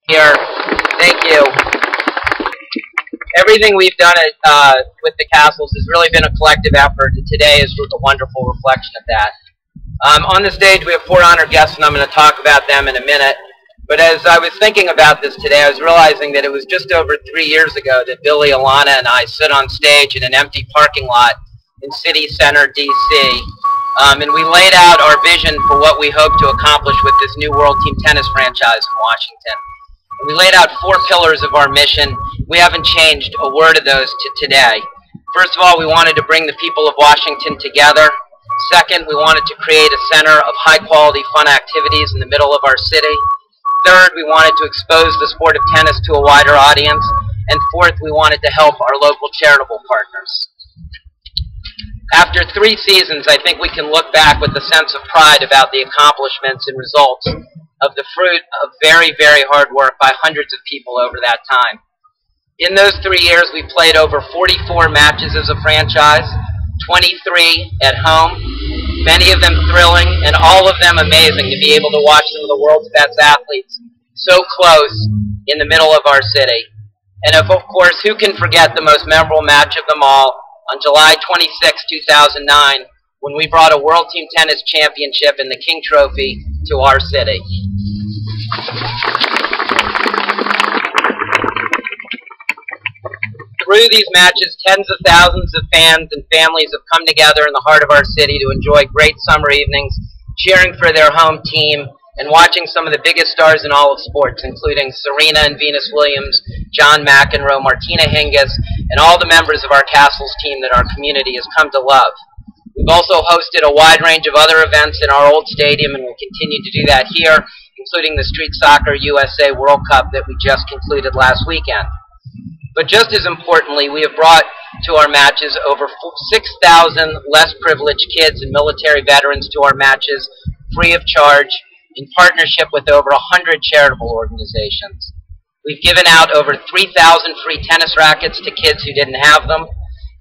Here, thank you. Everything we've done with the Kastles has really been a collective effort, and today is a wonderful reflection of that. On the stage, we have 4 honored guests, and I'm going to talk about them in a minute. But as I was thinking about this today, I was realizing that it was just over 3 years ago that Billie, Alana, and I stood on stage in an empty parking lot in City Center, DC, and we laid out our vision for what we hope to accomplish with this new World Team Tennis franchise in Washington. And we laid out 4 pillars of our mission. We haven't changed a word of those to today. First of all, we wanted to bring the people of Washington together. Second, we wanted to create a center of high-quality fun activities in the middle of our city. Third, we wanted to expose the sport of tennis to a wider audience. And fourth, we wanted to help our local charitable partners. After 3 seasons, I think we can look back with a sense of pride about the accomplishments and results of the fruit of very, very hard work by hundreds of people over that time. In those 3 years, we played over 44 matches as a franchise, 23 at home, many of them thrilling, and all of them amazing to be able to watch some of the world's best athletes so close in the middle of our city. And of course, who can forget the most memorable match of them all on July 26, 2009, when we brought a World Team Tennis Championship and the King Trophy to our city. Through these matches, tens of thousands of fans and families have come together in the heart of our city to enjoy great summer evenings, cheering for their home team, and watching some of the biggest stars in all of sports, including Serena and Venus Williams, John McEnroe, Martina Hingis, and all the members of our Kastles team that our community has come to love. We've also hosted a wide range of other events in our old stadium, and we'll continue to do that here, including the Street Soccer USA World Cup that we just concluded last weekend. But just as importantly, we have brought to our matches over 6,000 less privileged kids and military veterans to our matches free of charge in partnership with over 100 charitable organizations. We've given out over 3,000 free tennis rackets to kids who didn't have them.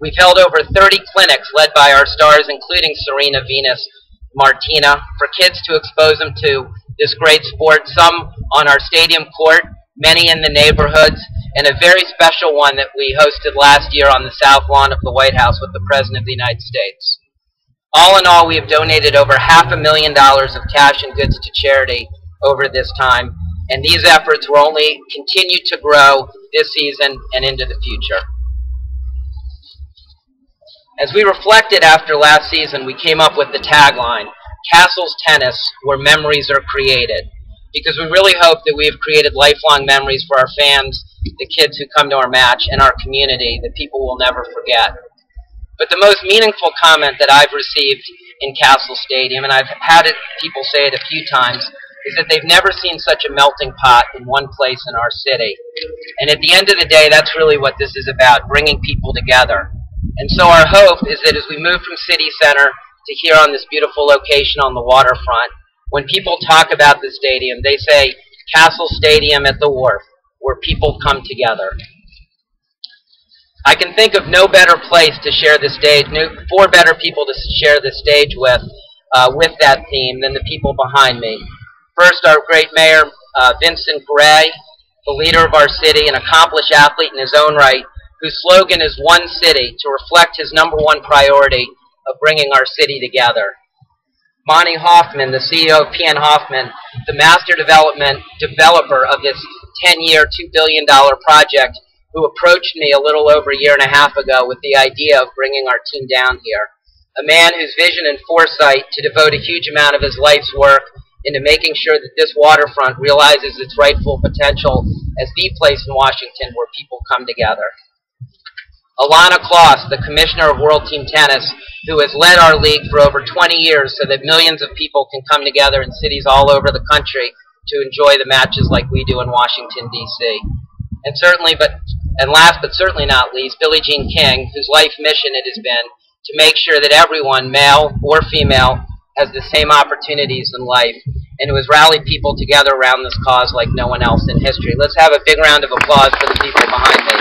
We've held over 30 clinics led by our stars, including Serena, Venus, Martina, for kids to expose them to this great sport, some on our stadium court, many in the neighborhoods, and a very special one that we hosted last year on the south lawn of the White House with the President of the United States. All in all, we have donated over $500,000 of cash and goods to charity over this time, and these efforts will only continue to grow this season and into the future. As we reflected after last season, we came up with the tagline, Kastles Tennis, where memories are created, because we really hope that we have created lifelong memories for our fans, the kids who come to our match, and our community that people will never forget. But the most meaningful comment that I've received in Kastles Stadium, and I've had people say it a few times, is that they've never seen such a melting pot in one place in our city. And at the end of the day, that's really what this is about, bringing people together. And so our hope is that as we move from City Center to here on this beautiful location on the waterfront, when people talk about the stadium, they say, Kastles Stadium at the Wharf, where people come together. I can think of no better place to share the stage, 4 better people to share the stage with that theme than the people behind me. First, our great Mayor Vincent Gray, the leader of our city, an accomplished athlete in his own right, whose slogan is One City, to reflect his #1 priority of bringing our city together. Monty Hoffman, the CEO of P.N. Hoffman, the master developer of this 10-year, $2 billion project, who approached me a little over a year and a half ago with the idea of bringing our team down here. A man whose vision and foresight to devote a huge amount of his life's work into making sure that this waterfront realizes its rightful potential as the place in Washington where people come together. Alana Kloss, the Commissioner of World Team Tennis, who has led our league for over 20 years so that millions of people can come together in cities all over the country to enjoy the matches like we do in Washington, D.C. And last but certainly not least, Billie Jean King, whose life mission it has been to make sure that everyone, male or female, has the same opportunities in life, and who has rallied people together around this cause like no one else in history. Let's have a big round of applause for the people behind me.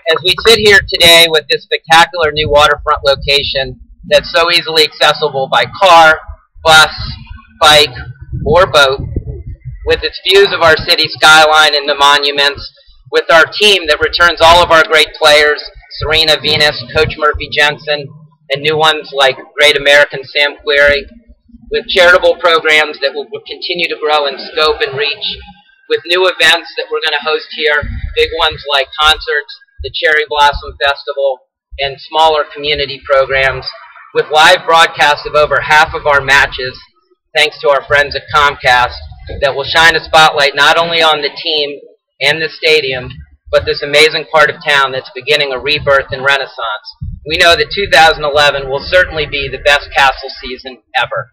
As we sit here today with this spectacular new waterfront location that's so easily accessible by car, bus, bike, or boat, with its views of our city skyline and the monuments, with our team that returns all of our great players, Serena, Venus, Coach Murphy Jensen, and new ones like Great American Sam Query, with charitable programs that will continue to grow in scope and reach, with new events that we're going to host here, big ones like concerts, the Cherry Blossom Festival, and smaller community programs, with live broadcasts of over half of our matches, thanks to our friends at Comcast, that will shine a spotlight not only on the team and the stadium, but this amazing part of town that's beginning a rebirth and renaissance. We know that 2011 will certainly be the best Castle season ever.